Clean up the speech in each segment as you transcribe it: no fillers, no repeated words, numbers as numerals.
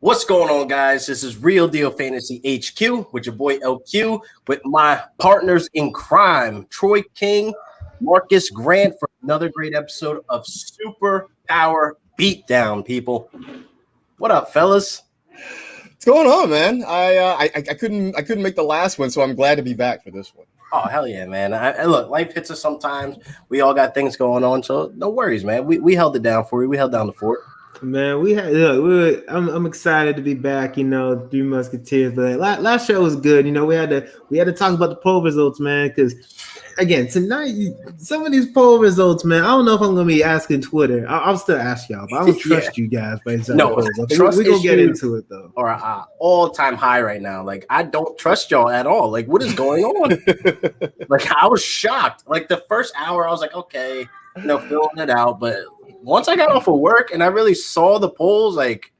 What's going on, guys? This is Real Deal Fantasy HQ with your boy LQ with my partners in crime, Troy King, Marcus Grant, for another great episode of SuperPower Beatdown, people. What up, fellas? What's going on, man? I couldn't make the last one, so I'm glad to be back for this one. Oh, hell yeah, man. Look, life hits us sometimes. We all got things going on, so no worries, man. We held it down for you. We held down the fort. Man, I'm excited to be back. Three Musketeers. But last show was good. We had to talk about the poll results, man. Because again, tonight, some of these poll results, man. I don't know if I'm gonna be asking Twitter. I'll still ask y'all, but I don't trust you guys. No, we're gonna get into it though. Or all-time high right now. Like, I don't trust y'all at all. Like, what is going on? Like, I was shocked. Like, the first hour, I was like, okay, filling it out, but once I got off of work and I really saw the polls, like,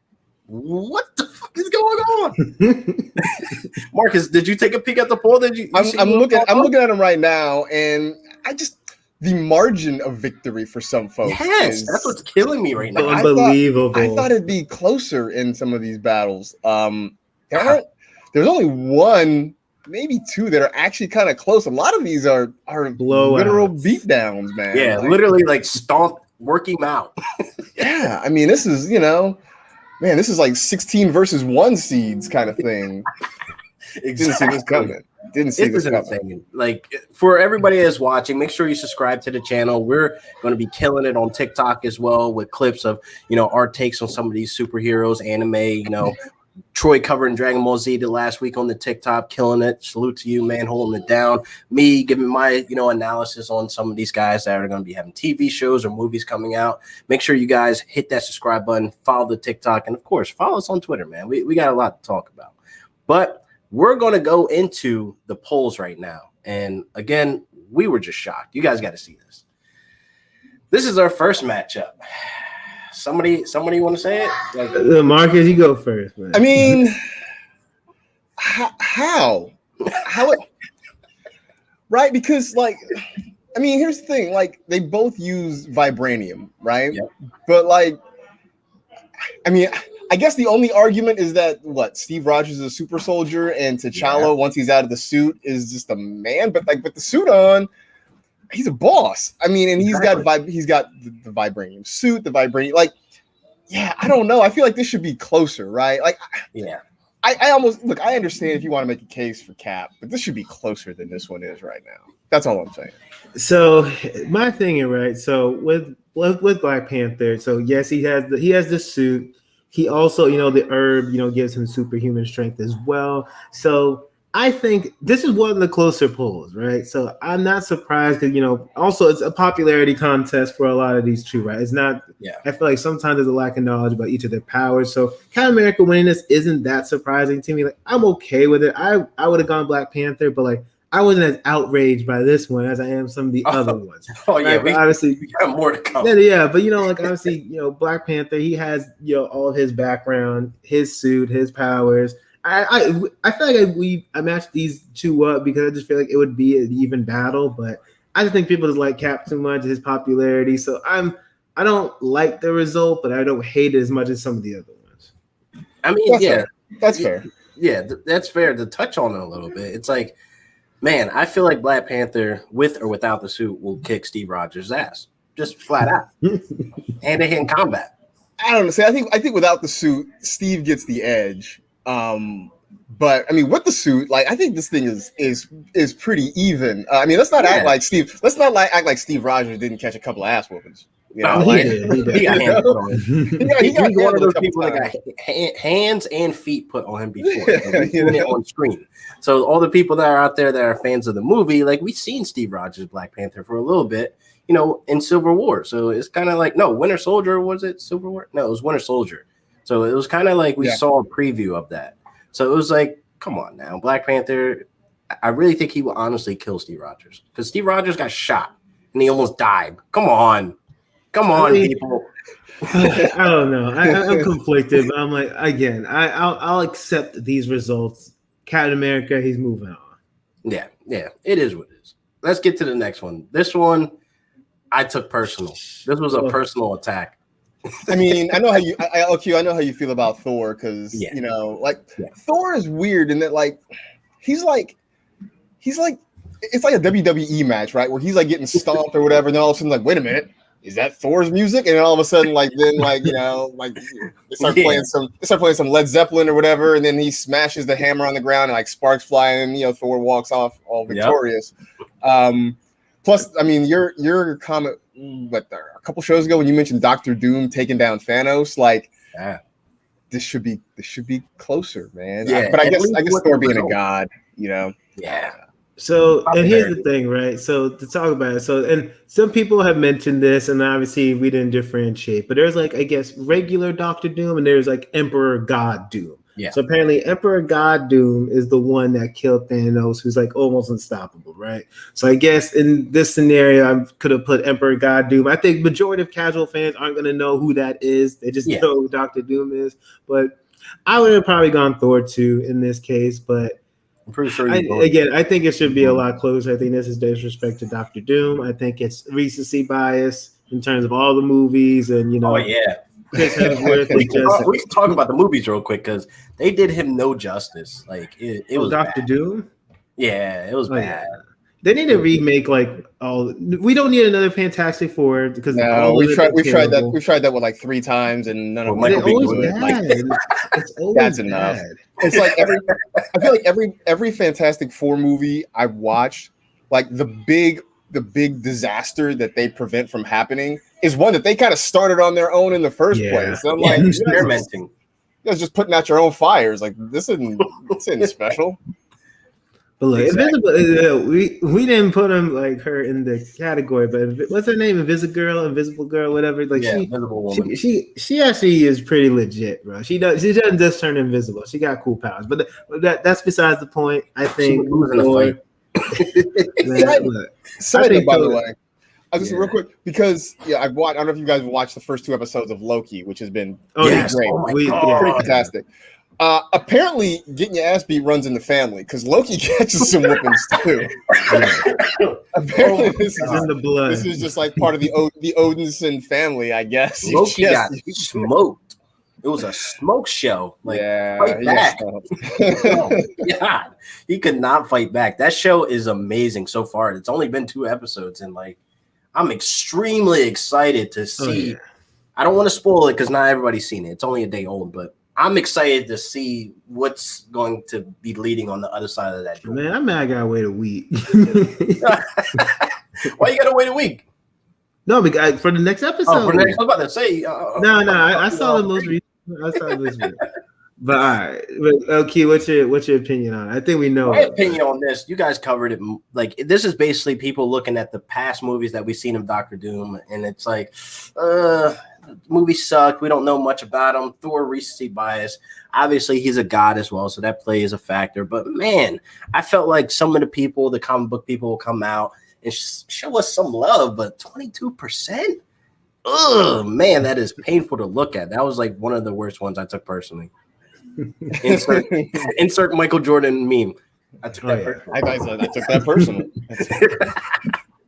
what the fuck is going on? Marcus, did you take a peek at the poll? I'm looking at them right now, and the margin of victory for some folks. Yes, that's what's killing me right now. Unbelievable. I thought it'd be closer in some of these battles. There's only one, maybe two that are actually kind of close. A lot of these are blowouts. Literal beatdowns, man. Yeah, literally like stomp. Work him out. Yeah, I mean, this is, this is like 16 versus 1 seeds kind of thing. Exactly. Didn't see this coming. Insane. Like, for everybody that's watching, make sure you subscribe to the channel. We're going to be killing it on TikTok as well with clips of, our takes on some of these superheroes, anime, Troy covering Dragon Ball Z the last week on the TikTok, killing it. Salute to you, man, holding it down. Me giving my, analysis on some of these guys that are going to be having TV shows or movies coming out. Make sure you guys hit that subscribe button, follow the TikTok, and of course, follow us on Twitter, man. We got a lot to talk about. But we're going to go into the polls right now. And again, we were just shocked. You guys got to see this. This is our first matchup. Somebody want to say it? Marcus, you go first, man. I mean, how? Right? Because, here's the thing. Like, they both use vibranium, right? Yep. But, I guess the only argument is that, Steve Rogers is a super soldier, and T'Challa, once he's out of the suit, is just a man. But, with the suit on, he's a boss. I mean, and he's got the vibranium suit, the vibranium, I don't know. I feel like this should be closer, right? I almost look. I understand if you want to make a case for Cap, but this should be closer than this one is right now. That's all I'm saying. So my thing is right. So with Black Panther, so yes, he has the suit. He also, the herb, gives him superhuman strength as well. So I think this is one of the closer polls, right? So I'm not surprised because, also it's a popularity contest for a lot of these two, right? It's not, I feel like sometimes there's a lack of knowledge about each of their powers. So Captain America winning this isn't that surprising to me. Like, I'm okay with it. I would have gone Black Panther, but I wasn't as outraged by this one as I am some of the other ones. Oh, yeah, right? obviously we got more to come. Yeah, but obviously, Black Panther, he has, all of his background, his suit, his powers. I feel like I matched these two up because I just feel like it would be an even battle, but I just think people just like Cap too much, his popularity. So I don't like the result, but I don't hate it as much as some of the other ones. I mean, that's fair. Yeah, that's fair to touch on it a little bit. It's like, man, I feel like Black Panther, with or without the suit, will kick Steve Rogers' ass, just flat out, hand-to-hand combat. I don't know. See, I think without the suit, Steve gets the edge. But I mean, with the suit, I think this thing is pretty even. Let's not act like Steve. Let's not act like Steve Rogers didn't catch a couple of ass whoopings. He got hands put on him. He's one of those people that got hands and feet put on him before. We've seen it on screen. So all the people that are out there that are fans of the movie, we've seen Steve Rogers Black Panther for a little bit, in Civil War. So it's kind of Winter Soldier, was it Civil War? No, it was Winter Soldier. So it was kind of we saw a preview of that. So it was come on now, Black Panther. I really think he will honestly kill Steve Rogers because Steve Rogers got shot and he almost died. Come on, people. I don't know. I'm conflicted, but I'm again, I'll accept these results. Captain America, he's moving on. Yeah, it is what it is. Let's get to the next one. This one I took personal. This was a personal attack. I mean, I know how you, LQ, I know how you feel about Thor because Yeah. you know, like Yeah. Thor is weird in that, like, he's like, it's like a WWE match, right? Where he's like getting stomped or whatever, and then all of a sudden, like, wait a minute, is that Thor's music? And then all of a sudden, like, then like you know, like they start playing some Led Zeppelin or whatever, and then he smashes the hammer on the ground and like sparks fly, and you know, Thor walks off all victorious. Plus, I mean, your comment, a couple shows ago when you mentioned Doctor Doom taking down Thanos, like, this should be closer, man. Yeah, But I guess Thor being a god, you know. Yeah. So, and here's the thing, right? So to talk about it, so and some people have mentioned this, and obviously we didn't differentiate, but there's like, I guess, regular Doctor Doom, and there's like Emperor God Doom. Yeah. So apparently Emperor God Doom is the one that killed Thanos, who's like almost unstoppable, right? So I guess in this scenario, I could have put Emperor God Doom. I think majority of casual fans aren't going to know who that is. They just know who Doctor Doom is. But I would have probably gone Thor 2 in this case, but I'm pretty sure. I think it should be a lot closer. I think this is disrespect to Doctor Doom. I think it's recency bias in terms of all the movies, and you know. Oh yeah. Chris Hemsworth we can talk about the movies real quick because they did him no justice. Like it was Doctor Doom. Yeah, it was bad. Yeah. They need to remake we don't need another Fantastic Four because we've tried that with like 3 times and none of them. It's always bad. It's always that's enough. bad. It's like I feel like every Fantastic Four movie I've watched, like the big disaster that they prevent from happening is one that they kind of started on their own in the first place. So I'm like, experimenting. You guys just putting out your own fires. Like this isn't special. But look, Invisible, we didn't put him like her in the category, but what's her name? Invisible Girl, whatever. Like Invisible Woman. She actually is pretty legit, bro. She doesn't just turn invisible. She got cool powers, but that's besides the point. I think losing a fight. Side note, by the way, real quick because I've watched. I don't know if you guys watched the first 2 episodes of Loki, which has been great, pretty fantastic. Apparently, getting your ass beat runs in the family because Loki catches some whoopings too. Apparently, this is in the blood. This is just like part of the Odinson family, I guess. Loki got smoked. It was a smoke show. Like, fight back. Oh, God, he could not fight back. That show is amazing so far. It's only been 2 episodes, and like, I'm extremely excited to see. I don't want to spoil it because not everybody's seen it. It's only a day old, but I'm excited to see what's going to be leading on the other side of that door. Man, I'm mad I gotta wait a week. Why you gotta wait a week? No, because for the next episode. I was about to say. I saw the most recent. I saw this week. But all right, okay. What's your opinion on it? I think we know. My opinion on this, you guys covered it. Like, this is basically people looking at the past movies that we've seen of Doctor Doom, and it's like, movie sucked. We don't know much about him. Thor recency bias. Obviously, he's a god as well, so that plays a factor. But man, I felt like some of the people, the comic book people, will come out and show us some love. But 22%. Oh man, that is painful to look at. That was like one of the worst ones I took personally. Insert Michael Jordan meme. I took that personally.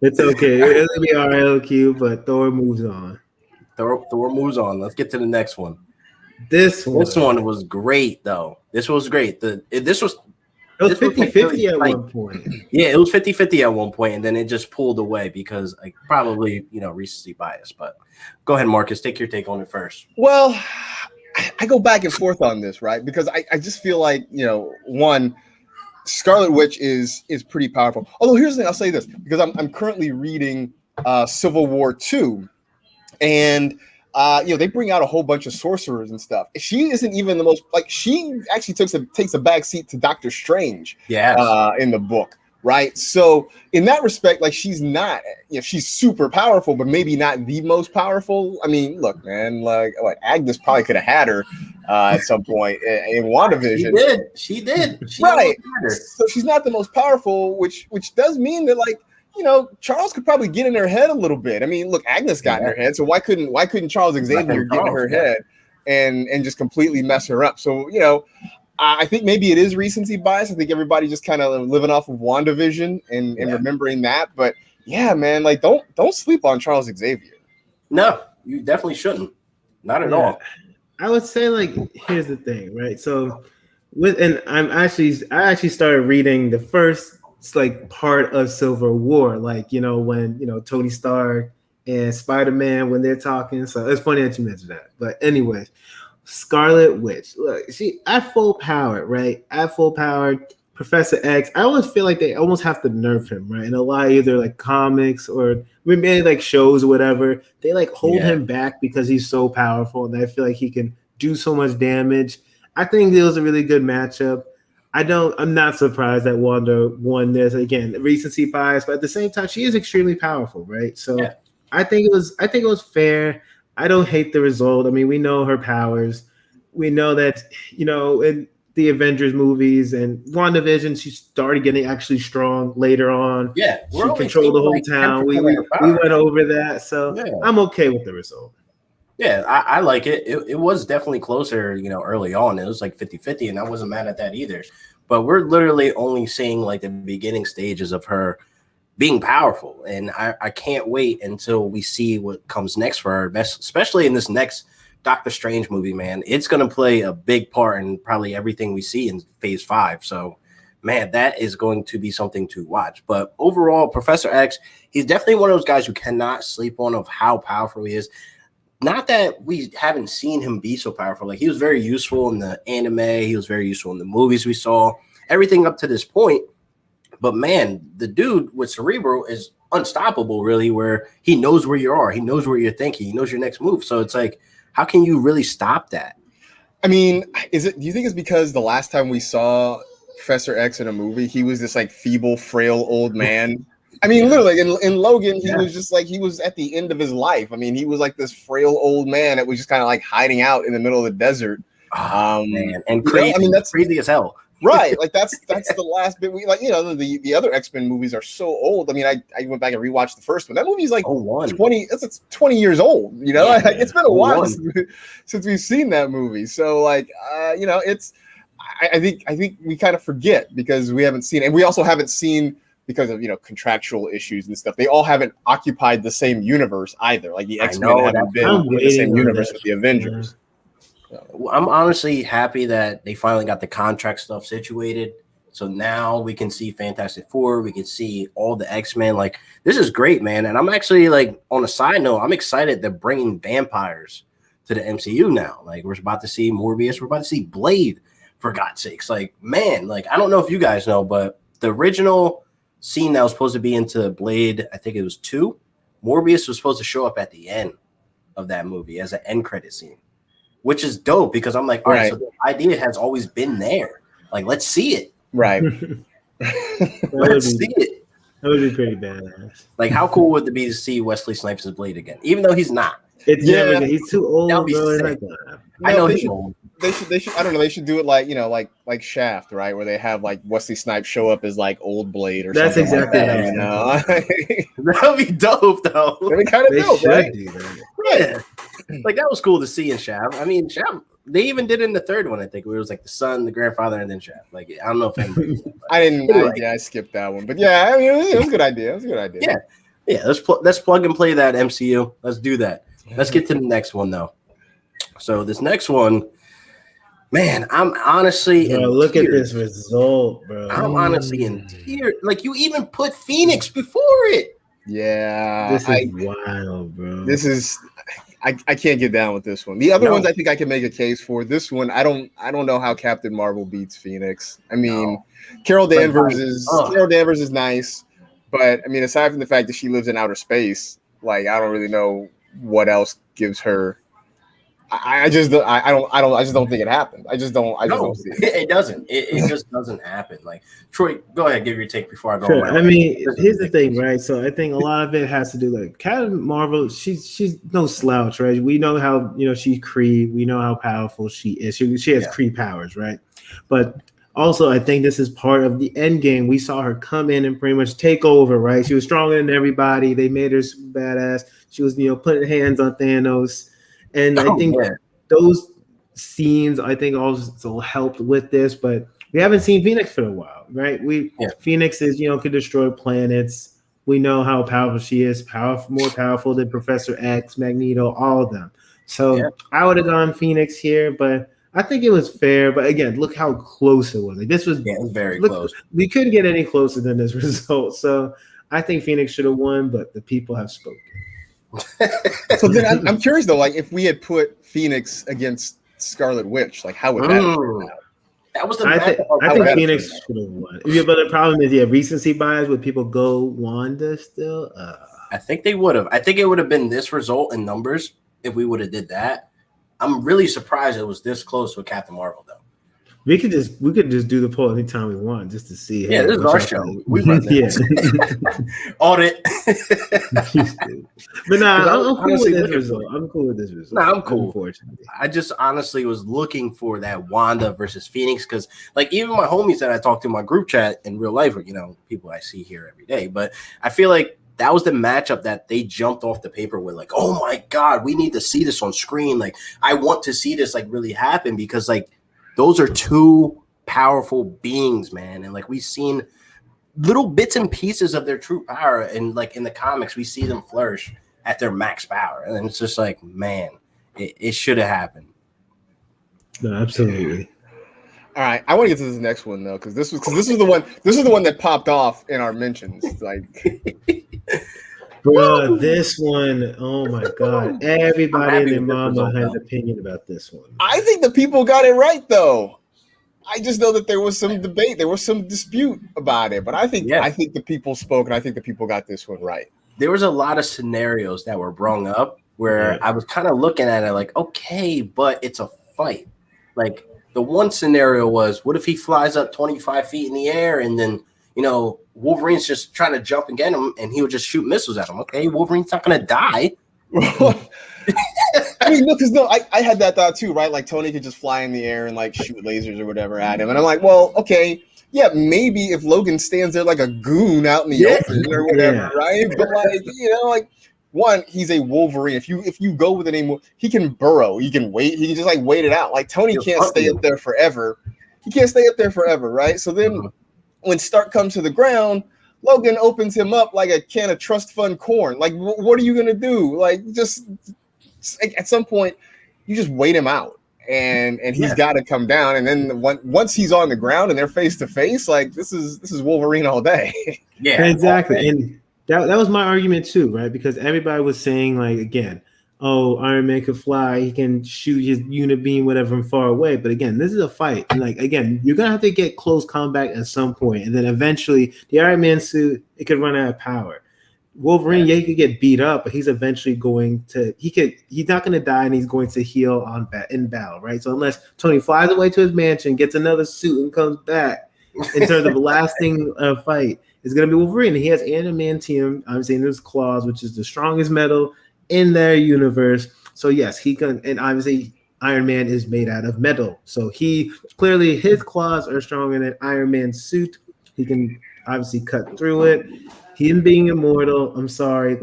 It's okay. It'll be all right, LQ, but Thor moves on. Thor moves on. Let's get to the next one. This one was great, though. This was great. It was 50-50 at one point. Yeah, it was 50-50 at one point, and then it just pulled away because like probably recency bias. But go ahead, Marcus. Take your take on it first. Well, I go back and forth on this, right? Because I just feel like, one, Scarlet Witch is pretty powerful. Although here's the thing, I'll say this because I'm currently reading Civil War 2, and they bring out a whole bunch of sorcerers and stuff. She isn't even the most she actually takes a back seat to Doctor Strange. In the book. Right. So in that respect, like she's not, she's super powerful, but maybe not the most powerful. I mean, look, man, like Agnes probably could have had her at some point in WandaVision. She did. Right. So she's not the most powerful, which does mean that Charles could probably get in her head a little bit. I mean, look, Agnes got in her head. So why couldn't Charles Xavier get in her head and just completely mess her up? So, I think maybe it is recency bias. I think everybody just kind of living off of WandaVision and remembering that. But yeah, man, like don't sleep on Charles Xavier. No, you definitely shouldn't. Not at all. I would say like here's the thing, right? So I actually started reading the first like part of Civil War, like when Tony Stark and Spider-Man when they're talking. So it's funny that you mentioned that. But anyways, Scarlet Witch, look, she at full power, right? At full power, Professor X. I always feel like they almost have to nerf him, right? In a lot of either like comics or maybe like shows or whatever, they like hold him back because he's so powerful, and I feel like he can do so much damage. I think it was a really good matchup. I'm not surprised that Wanda won this. Again, recency bias, but at the same time, she is extremely powerful, right? So I think it was fair. I don't hate the result. I mean, we know her powers. We know that, in the Avengers movies and WandaVision, she started getting actually strong later on. Yeah, she controlled the whole town. We went over that. So I'm okay with the result. Yeah, I like it. It was definitely closer, early on. It was like 50-50, and I wasn't mad at that either. But we're literally only seeing like the beginning stages of her being powerful. And I can't wait until we see what comes next for her, especially in this next Doctor Strange movie, man. It's going to play a big part in probably everything we see in Phase 5. So, man, that is going to be something to watch. But overall, Professor X, he's definitely one of those guys who cannot sleep on of how powerful he is. Not that we haven't seen him be so powerful. Like, he was very useful in the anime. He was very useful in the movies we saw. Everything up to this point. But, man, the dude with Cerebro is unstoppable, really, where he knows where you are. He knows where you're thinking. He knows your next move. So it's like, how can you really stop that? I mean, do you think it's because the last time we saw Professor X in a movie, he was this like feeble, frail old man? I mean, literally in Logan, he was just like, he was at the end of his life. I mean, he was like this frail old man that was just kind of like hiding out in the middle of the desert. Man. And crazy. I mean, that's crazy as hell. Right. Like that's the last bit. The other X-Men movies are so old. I mean, I went back and rewatched the first one. That movie's like 20, it's 20 years old, it's been a while since we've seen that movie. So like, it's, I think we kind of forget because we haven't seen it. And we also haven't seen, because of contractual issues and stuff, they all haven't occupied the same universe either. Like the X-Men haven't been in the same universe with the Avengers. I'm honestly happy that they finally got the contract stuff situated. So now we can see Fantastic Four. We can see all the X-Men. Like, this is great, man. And I'm actually, like, on a side note, I'm excited they're bringing vampires to the MCU now. Like, we're about to see Morbius. We're about to see Blade, for God's sakes. Like, man, like, I don't know if you guys know, but the original scene that was supposed to be into Blade, I think it was 2, Morbius was supposed to show up at the end of that movie as an end credit scene, which is dope because I'm like, all right, so the idea has always been there. Like, let's see it. Right. Let's see it. That would be pretty badass. Like, how cool would it be to see Wesley Snipes' Blade again? Even though he's not. He's too old, bro. I know he's old. They should I don't know, they should do it like like Shaft, right? Where they have like Wesley Snipes show up as like old Blade or something. That's exactly that would be dope though. That'd be kind of dope, right? Yeah. Like, that was cool to see in Shaft. I mean, Shaft, they even did it in the third one, I think, where it was like the son, the grandfather, and then Shaft. Like, I don't know if anybody did, I skipped that one. But yeah, I mean, it was a good idea. Yeah, let's plug and play that MCU. Let's do that. Let's get to the next one though. So this next one, man, I'm honestly look at this result, bro. I'm honestly in tears. Like, you even put Phoenix before it. Yeah, this is wild, bro. This is I can't get down with this one. The other ones I think I can make a case for. This one, I don't know how Captain Marvel beats Phoenix. I mean, Carol Danvers is nice, but I mean, aside from the fact that she lives in outer space, like, I don't really know what else gives her. I just don't think it happened. I just don't see it. It doesn't. It just doesn't happen. Like, Troy, go ahead, give your take before I go. Sure. I mean, here's the thing, right? So I think a lot of it has to do, like, Captain Marvel. She's no slouch, right? We know how she's Kree. We know how powerful she is. She has Kree powers, right? But also, I think this is part of the end game. We saw her come in and pretty much take over, right? She was stronger than everybody. They made her badass. She was, putting hands on Thanos. And I think those scenes, I think, also helped with this, but we haven't seen Phoenix for a while, right? Phoenix is, could destroy planets. We know how powerful she is, more powerful than Professor X, Magneto, all of them. So I would have gone Phoenix here, but I think it was fair. But again, look how close it was. Like this was, it was very close. We couldn't get any closer than this result. So I think Phoenix should have won, but the people have spoken. So then I'm curious though, like if we had put Phoenix against Scarlet Witch, like how would that have turned out? That was the I think Phoenix should have won. Yeah, but the problem is, recency bias. Would people go Wanda still? I think they would have. I think it would have been this result in numbers if we would have did that. I'm really surprised it was this close with Captain Marvel, though. We could just do the poll anytime we want just to see. Yeah, this is our show. We run this. Audit. But I'm cool with this result. I'm cool with this result. Nah, I'm cool. Unfortunately, I just honestly was looking for that Wanda versus Phoenix because, like, even my homies that I talk to in my group chat in real life are, people I see here every day. But I feel like that was the matchup that they jumped off the paper with, like, oh my God, we need to see this on screen. Like, I want to see this really happen because, like, those are two powerful beings, man. And like we've seen little bits and pieces of their true power. And like in the comics, we see them flourish at their max power. And it's just like, man, it should have happened. No, absolutely. All right. I want to get to this next one though, because this was the one that popped off in our mentions. Like bro, this one, oh my God. Everybody and their mama had an opinion about this one. I think the people got it right, though. I just know that there was some debate. There was some dispute about it. But I think the people spoke, and I think the people got this one right. There was a lot of scenarios that were brought up where I was kind of looking at it like, okay, but it's a fight. Like, the one scenario was, what if he flies up 25 feet in the air and then, Wolverine's just trying to jump and get him, and he would just shoot missiles at him. Okay, Wolverine's not going to die. I mean, I had that thought too, right? Like Tony could just fly in the air and like shoot lasers or whatever at him, and I'm like, well, okay, yeah, maybe if Logan stands there like a goon out in the open or whatever, right? But like, one, he's a Wolverine. If you go with the name, he can burrow, he can wait, he can just like wait it out. Like Tony can't stay up there forever. He can't stay up there forever, right? So then. When Stark comes to the ground, Logan opens him up like a can of trust fund corn. Like, what are you going to do? Like, just at some point, you just wait him out. And he's got to come down. And then once he's on the ground and they're face to face, like, this is Wolverine all day. Yeah, exactly. And that was my argument too, right? Because everybody was saying, like, again, oh, Iron Man could fly, he can shoot his unibeam, whatever, from far away. But again, this is a fight. And like, again, you're going to have to get close combat at some point. And then eventually, the Iron Man suit, it could run out of power. Wolverine, he could get beat up, but he's eventually he's not going to die, and he's going to heal in battle, right? So unless Tony flies away to his mansion, gets another suit, and comes back, in terms of a lasting fight, it's going to be Wolverine. He has adamantium, obviously, in his claws, which is the strongest metal in their universe. So yes, he can, and obviously Iron Man is made out of metal. So his claws are stronger than Iron Man's suit. He can obviously cut through it. Him being immortal, I'm sorry,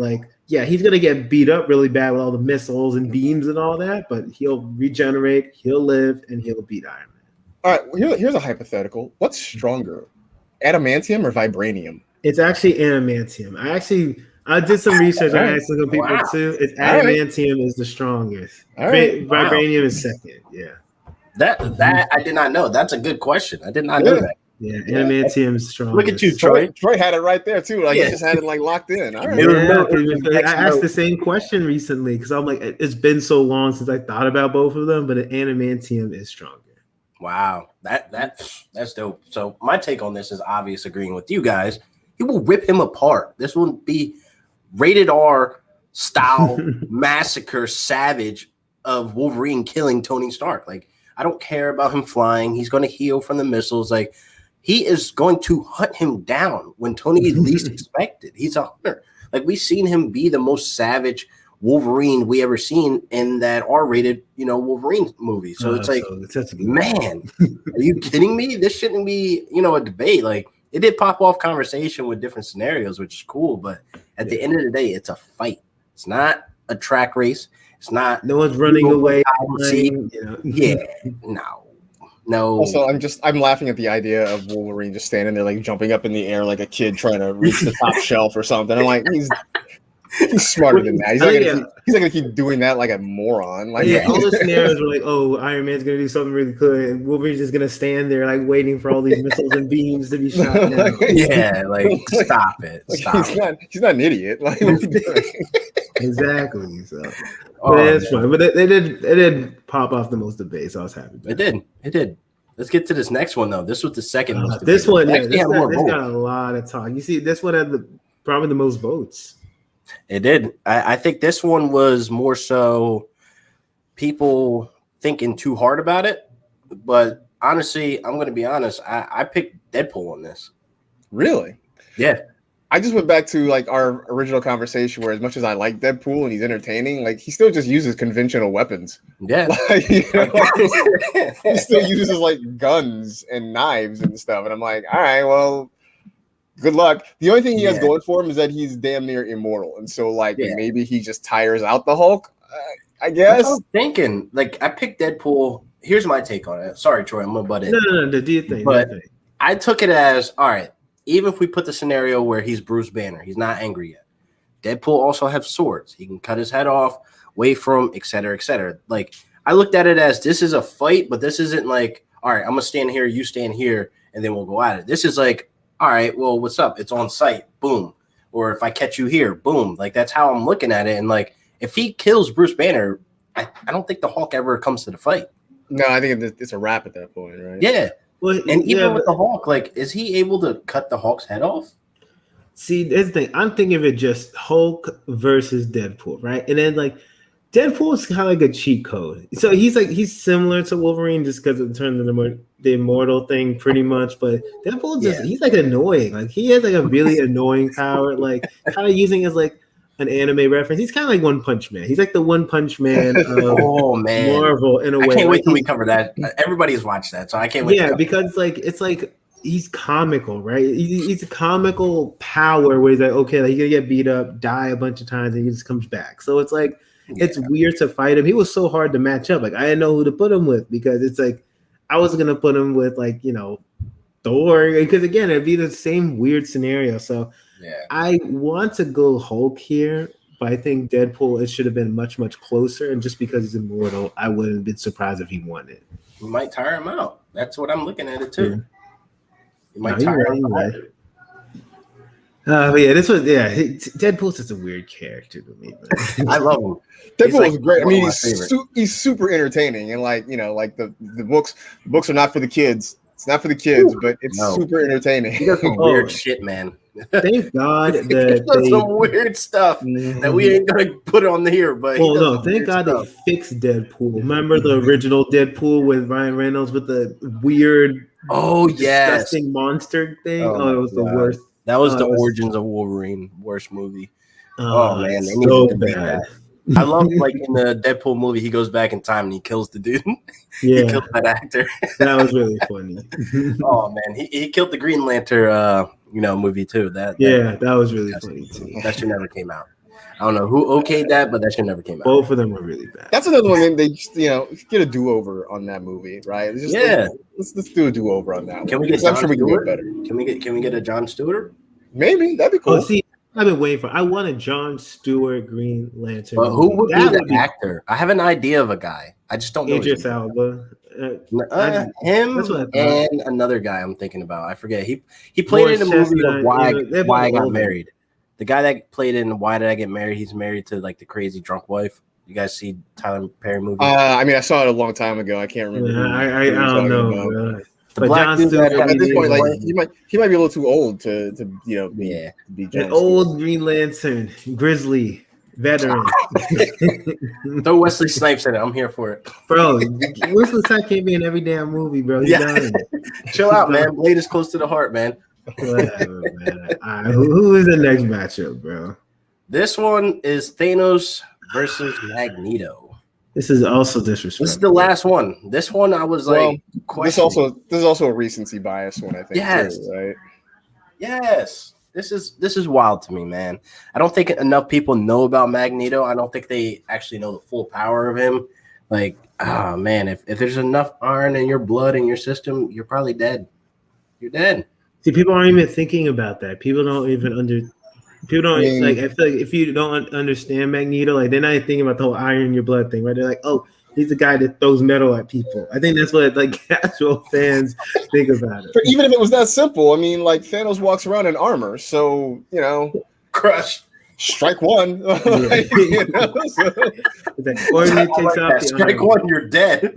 he's gonna get beat up really bad with all the missiles and beams and all that, but he'll regenerate, he'll live, and he'll beat Iron Man. All right, here's a hypothetical. What's stronger, adamantium or vibranium? It's actually adamantium. I did some research. I asked some people too. It's adamantium is the strongest. Vibranium is second. Yeah. That I did not know. That's a good question. I did not know that. Yeah, adamantium is strong. Look at you, Troy. Troy had it right there too. Like he just had it like locked in. All right. I asked the same question recently because I'm like, it's been so long since I thought about both of them, but adamantium is stronger. Wow, that's dope. So my take on this is obvious. Agreeing with you guys, he will rip him apart. This will be rated R style massacre savage of Wolverine killing Tony Stark. Like, I don't care about him flying. He's going to heal from the missiles. Like, he is going to hunt him down when Tony is least expected. He's a hunter. Like, we've seen him be the most savage Wolverine we ever seen in that R-rated, Wolverine movie. So it's like, man, are you kidding me? This shouldn't be, a debate. Like, it did pop off conversation with different scenarios, which is cool. But at the end of the day, it's a fight. It's not a track race. It's not. No one's running away. Yeah, no. Also, I'm laughing at the idea of Wolverine just standing there, like jumping up in the air like a kid trying to reach the top shelf or something. I'm like, He's smarter than that. He's not gonna keep doing that like a moron. Like all the scenarios were like, oh, Iron Man's gonna do something really cool, and Wolverine's just gonna stand there like waiting for all these missiles and beams to be shot down. Yeah, like stop it. He's not an idiot. Like exactly. So but it's fun. But they did pop off the most debate, so I was happy. It did. Let's get to this next one though. This was the second most. This one, this got a lot of talk. You see, this one had probably the most votes. It did. I think this one was more so people thinking too hard about it. But honestly, I'm going to be honest. I picked Deadpool on this. Really? Yeah. I just went back to like our original conversation where as much as I like Deadpool and he's entertaining, like he still just uses conventional weapons. Yeah. Like, he still uses like guns and knives and stuff. And I'm like, all right, well, good luck. The only thing he has going for him is that he's damn near immortal. And so like maybe he just tires out the Hulk, I guess. I was thinking, like I picked Deadpool. Here's my take on it. Sorry, Troy, I'm going to butt in. No, do your thing. But I took it as, all right, even if we put the scenario where he's Bruce Banner, he's not angry yet. Deadpool also has swords. He can cut his head off, wait for him, et cetera, et cetera. Like, I looked at it as this is a fight, but this isn't like, all right, I'm going to stand here, you stand here, and then we'll go at it. This is like, all right, well, what's up? It's on site, boom. Or if I catch you here, boom. Like, that's how I'm looking at it. And, like, if he kills Bruce Banner, I don't think the Hulk ever comes to the fight. No, I think it's a wrap at that point, right? Yeah. Well, and even with the Hulk, like, is he able to cut the Hulk's head off? See, that's the thing. I'm thinking of it just Hulk versus Deadpool, right? And then like Deadpool is kind of like a cheat code. So he's similar to Wolverine just because in terms of the immortal thing, pretty much. But Deadpool he's like annoying. Like he has like a really annoying power. Like kind of using as like an anime reference. He's kind of like One Punch Man. He's like the One Punch Man of Marvel in a way. I can't wait till we cover that. Everybody's watched that, so I can't wait. Yeah, because like it's like he's comical, right? He's a comical power where he's like, okay, like, he's gonna get beat up, die a bunch of times, and he just comes back. So it's like it's weird to fight him. He was so hard to match up. Like I didn't know who to put him with because it's like I was gonna put him with like Thor because again it'd be the same weird scenario. So. Yeah. I want to go Hulk here, but I think Deadpool, it should have been much, much closer. And just because he's immortal, I wouldn't have been surprised if he won it. You might tire him out. That's what I'm looking at it too. You might tire him out. But Deadpool's just a weird character to me. I love him. Deadpool is great. I mean, he's super entertaining, and like the books are not for the kids. It's not for the kids, but it's super entertaining. He does some weird shit, man. Thank God that he does some weird stuff that we ain't gonna put on here. But thank God they fixed Deadpool. Remember the original Deadpool with Ryan Reynolds with the weird, disgusting monster thing? Oh, it was the worst. That was the origins of Wolverine, worst movie. Oh man, so bad. I love like in the Deadpool movie, he goes back in time and he kills the dude. Yeah, he killed that actor. That was really funny. Oh man, he killed the Green Lantern, movie too. That was really funny too. That should never came out. I don't know who okayed that, but that should never came out. Both of them were really bad. That's another one. They just get a do over on that movie, right? Let's do a do over on that. Can we get? I'm sure we can do it better. Can we get a Jon Stewart? Maybe that'd be cool. Oh, see, I've been waiting for. I want a Jon Stewart Green Lantern. But who would be the actor? I have an idea of a guy. I just don't know. Idris Elba. Him and another guy I'm thinking about. I forget. He played in a movie of Why I Got Married. The guy that played in Why Did I Get Married? He's married to like the crazy drunk wife. You guys see Tyler Perry movie? I mean, I saw it a long time ago. I can't remember. I don't know. The black dude at this point, like he might be a little too old to be an old Green Lantern, grizzly veteran. Throw Wesley Snipes in it. I'm here for it, bro. Wesley Snipes can't be in every damn movie, bro. He's done. Chill out, man. Blade is close to the heart, man. Whatever, man. All right, who is the next matchup, bro? This one is Thanos versus Magneto. This is also disrespectful. This is the last one. This one I was like, this is also a recency bias one, I think. Yes, too, right? Yes. This is wild to me, man. I don't think enough people know about Magneto. I don't think they actually know the full power of him. Like, man, if there's enough iron in your blood in your system, you're probably dead. You're dead. See, people aren't even thinking about that. People don't even People don't I mean, like. I feel like if you don't understand Magneto, like they're not even thinking about the whole iron in your blood thing, right? They're like, oh, he's the guy that throws metal at people. I think that's what like casual fans think about it. even if it was that simple, I mean, like Thanos walks around in armor, so Crush. strike one. Yeah. It's like, or he takes off the Strike armor. one, you're dead.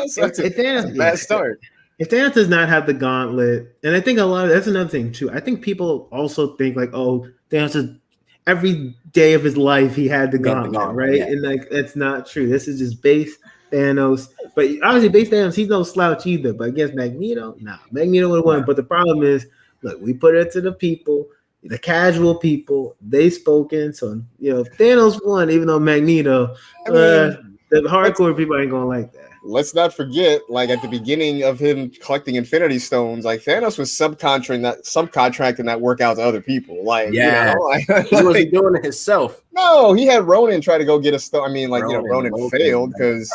So it's a bad start. If Thanos does not have the gauntlet, and I think that's another thing too. I think people also think like, oh, Thanos is every day of his life he had the gauntlet, right? Yeah. And like that's not true. This is just base Thanos. But obviously, base Thanos, he's no slouch either. But against Magneto, nah, Magneto would have won. But the problem is, look, we put it to the people, the casual people. They spoken, so Thanos won, even though Magneto. I mean, the hardcore people ain't gonna like that. Let's not forget, like at the beginning of him collecting Infinity Stones, like Thanos was subcontracting that work out to other people. Like, he wasn't doing it himself. No, he had Ronan try to go get a stone. I mean, like Ronan failed because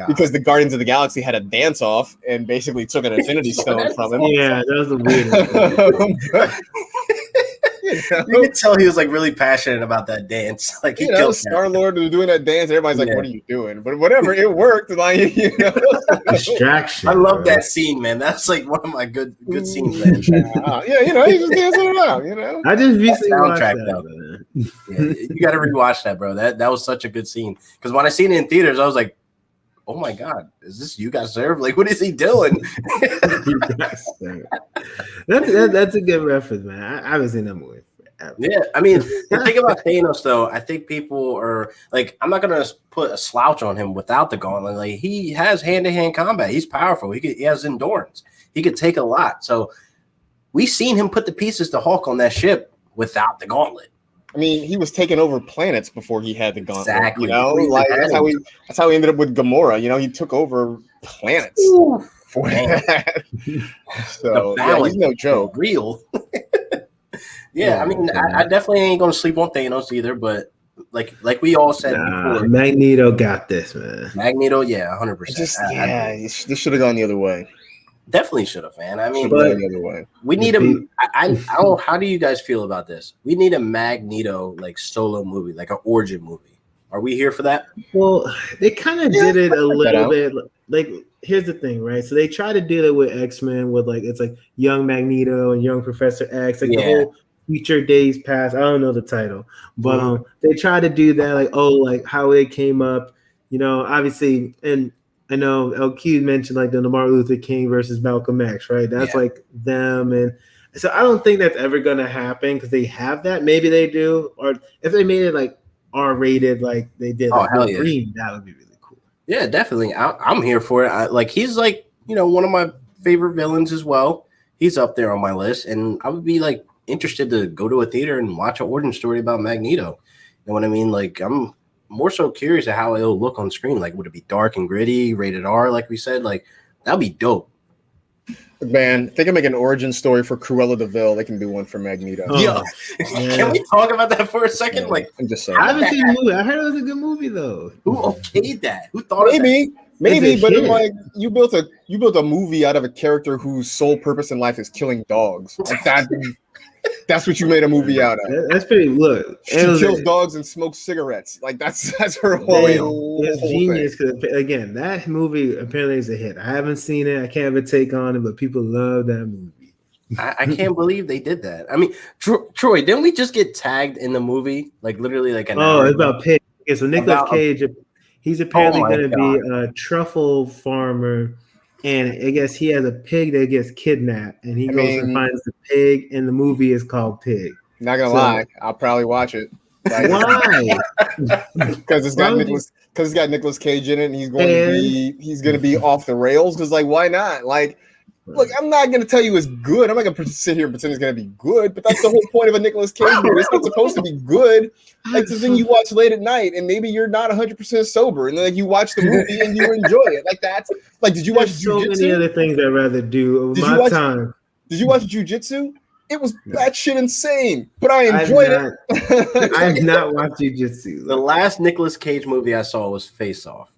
because the Guardians of the Galaxy had a dance off and basically took an Infinity Stone from him. Yeah, that was the weirdest. You could tell he was like really passionate about that dance. Like he killed Star-Lord was doing that dance. Everybody's like, "What are you doing?" But whatever, it worked. Like distraction. I love that scene, man. That's like one of my good scenes, man. He's just dancing around. I just recently watched that. You got to rewatch that, bro. That was such a good scene. Because when I seen it in theaters, I was like, "Oh my god, is this you guys serve? Like, what is he doing?" That's a good reference, man. I haven't seen that movie forever. Yeah, I mean, the thing about Thanos, though, I think people are like, I'm not gonna put a slouch on him without the gauntlet. Like, he has hand-to-hand combat. He's powerful. He has endurance. He could take a lot. So we've seen him put the pieces to Hulk on that ship without the gauntlet. I mean, he was taking over planets before he had the gauntlet. Exactly. Like that's how he ended up with Gamora. He took over planets for that. So he's no joke. Real. I mean, I definitely ain't gonna sleep on Thanos either. But like we all said before, Magneto got this, man. Magneto, 100%. This should have gone the other way. Definitely should have, man. I mean, the other way. We need him. I don't. How do you guys feel about this? We need a Magneto like solo movie, like an origin movie. Are we here for that? Well, they kind of did it a little bit. Like, here's the thing, right? So they try to do that with X-Men, with like it's like young Magneto and young Professor X, like the whole Future Days Past. I don't know the title, but they try to do that, like how it came up. Obviously, and I know LQ mentioned like the Martin Luther King versus Malcolm X, right? That's like them, and so I don't think that's ever gonna happen because they have that. Maybe they do, or if they made it like R-rated, like they did, Wolverine, that would be really cool. Yeah, definitely. I'm here for it. He's like one of my favorite villains as well. He's up there on my list, and I would be like interested to go to a theater and watch an origin story about Magneto. You know what I mean? Like I'm more so curious at how it'll look on screen. Like, would it be dark and gritty, rated R, like we said? Like, that'd be dope. Man, if they can make an origin story for Cruella de Vil, they can do one for Magneto. Can we talk about that for a second? Like, I'm just saying. I haven't seen the movie. I heard it was a good movie though. Who okayed that? Who thought of that? Maybe, but it's like you built a movie out of a character whose sole purpose in life is killing dogs. Like that. That's what you made a movie out of. That's pretty. Look, she kills dogs and smokes cigarettes. Like that's her whole. It's genius. Again, that movie apparently is a hit. I haven't seen it. I can't have a take on it, but people love that movie. I can't believe they did that. I mean, Troy, didn't we just get tagged in the movie? Like literally, like an hour it's about pigs. Okay, so Nicolas Cage, he's apparently going to be a truffle farmer. And I guess he has a pig that gets kidnapped, and he goes and finds the pig, and the movie is called Pig. Not gonna lie, I'll probably watch it. Why? Because it's got Nicolas Cage in it, and he's going to be off the rails. Because why not? Like, look, I'm not gonna tell you it's good. I'm not gonna sit here and pretend it's gonna be good. But that's the whole point of a Nicolas Cage movie. It's not supposed to be good. Like the thing you watch late at night, and maybe you're not 100% sober, and then you watch the movie and you enjoy it. Like that's like, did you watch so Jiu-Jitsu? many other things I'd rather do with my time. Did you watch Jiu-Jitsu? It was batshit insane, but I enjoyed it. I have not watched Jiu-Jitsu. The last Nicolas Cage movie I saw was Face Off. The last Nicolas Cage movie I saw was Face Off.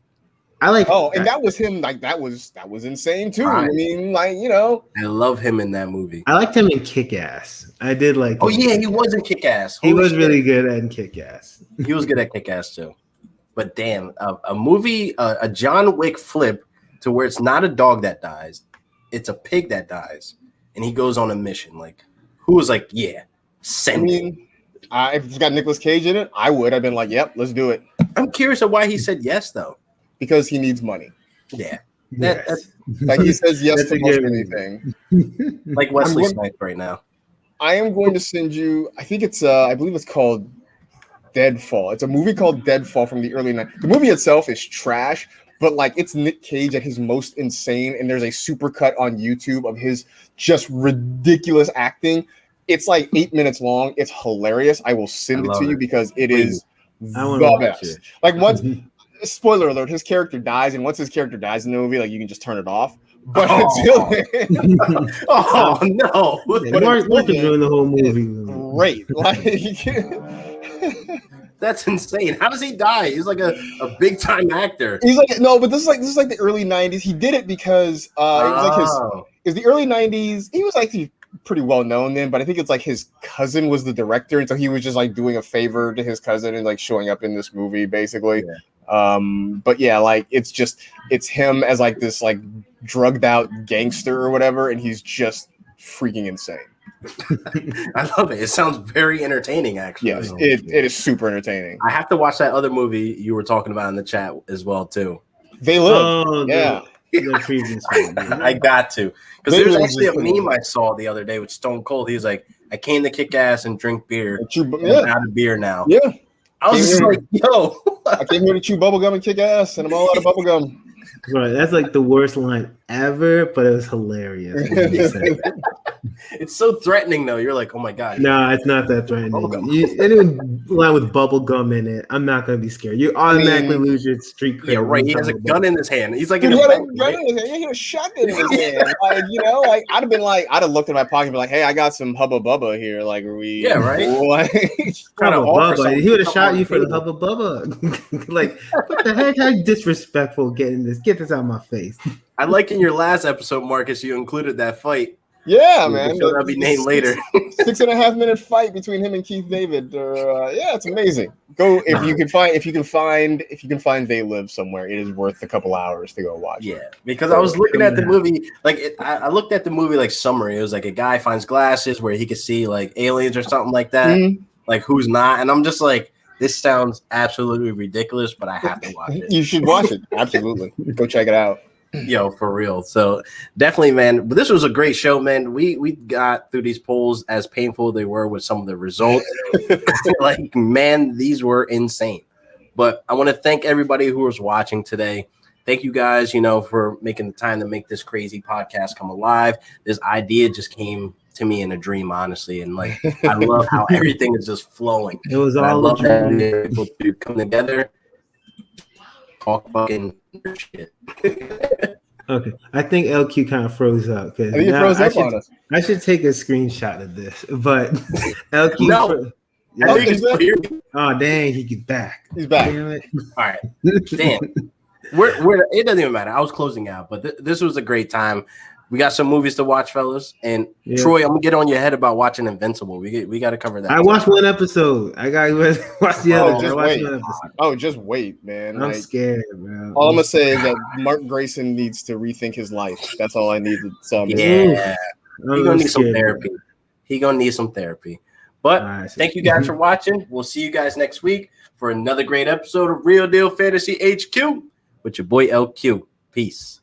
I haven't seen the movie. I heard it was a good movie. Who okayed that? Who thought of that? I have not watched Jiu-Jitsu. I like. Oh, and that was him. Like that was insane too. Right. I mean, like you know, I love him in that movie. I liked him in Kick-Ass. I did like. Oh him in yeah, he Kick-Ass. was in Kick-Ass. He Holy was shit. really good at Kick-Ass. He was good at Kick-Ass too. But damn, a movie, a John Wick flip to where it's not a dog that dies, it's a pig that dies, and he goes on a mission. Like, who was like, yeah, I send it. mean, if it's got Nicolas Cage in it, I would. I've been like, yep, let's do it. I'm curious of why he said yes though. Because he needs money. Yeah, Yes. Like he says yes That's to a most good anything. like Wesley Snipes right now. I am going to send you. I think it's. I believe it's called Deadfall. It's a movie called Deadfall from the early 90s. The movie itself is trash, but like it's Nick Cage at his most insane, and there's a supercut on YouTube of his just ridiculous acting. It's like 8 minutes long. It's hilarious. I will send it to you because it is the best. Like once, spoiler alert, his character dies, and once his character dies in the movie, like you can just turn it off. But until then, oh no! Mark is doing the whole movie. Great. Like, That's insane. How does he die? He's like a big time actor. He's like no, but this is like the early 90s. He did it because it was the early 90s. He was actually pretty well known then, but I think it's like his cousin was the director, and so he was just like doing a favor to his cousin and like showing up in this movie basically. Yeah. But yeah, like it's him as like this like drugged out gangster or whatever, and he's just freaking insane. I love it. It sounds very entertaining, actually. Yes, it is super entertaining. I have to watch that other movie you were talking about in the chat as well, too. They Live. Oh, yeah. The previous one. I got to. Because there's actually a meme I saw the other day with Stone Cold. He's like, I came to kick ass and drink beer. I'm out of beer now. Yeah. I was just like, yo. I came here to chew bubblegum and kick ass, and I'm all out of bubblegum. Right, that's like the worst line ever, but it was hilarious. It's so threatening, though. You're like, oh my god. No, it's not that threatening. Any line with bubble gum in it, I'm not gonna be scared. You automatically lose your street cred. Yeah, right. He has a gun in his hand. He's like, he had a gun in his hand. He had a shotgun in his hand. Like, you know, like I'd have looked in my pocket and be like, hey, I got some Hubba Bubba here. Like, are we? Yeah, right. Like, Hubba Bubba. He would have shot you for the Hubba Bubba. Like, what the heck? How disrespectful getting this? Get this out of my face. I like in your last episode, Marcus, you included that fight. Yeah, man. That'll be named later. 6.5 minute fight between him and Keith David. Yeah, it's amazing. Go if you can find They Live somewhere. It is worth a couple hours to go watch. Yeah, because I was looking at the movie, I looked at the movie like summary. It was like a guy finds glasses where he could see like aliens or something like that. Mm-hmm. Like who's not? And I'm just like, this sounds absolutely ridiculous, but I have to watch it. You should watch it. Absolutely. Go check it out. Yo, for real. So definitely, man. But this was a great show, man. We got through these polls, as painful they were with some of the results. Like, man, these were insane. But I want to thank everybody who was watching today. Thank you guys, for making the time to make this crazy podcast come alive. This idea just came to me in a dream, honestly, and like I love how everything is just flowing. It was and all I love that we're able to come together, talk fucking shit. Okay, I think LQ kind of froze up because I should take a screenshot of this, but LQ. No. Oh dang, he gets back. He's back. Damn it. All right, damn. It doesn't even matter. I was closing out, but this was a great time. We got some movies to watch, fellas. And Troy, I'm gonna get on your head about watching Invincible. We got to cover that. I watched one episode. I got to watch the other. Just wait, man. I'm scared, bro. All I'm gonna say is that Mark Grayson needs to rethink his life. That's all I need to say. Yeah, he's gonna need some therapy. He's gonna need some therapy. But thank you guys for watching. We'll see you guys next week for another great episode of Real Deal Fantasy HQ with your boy LQ. Peace.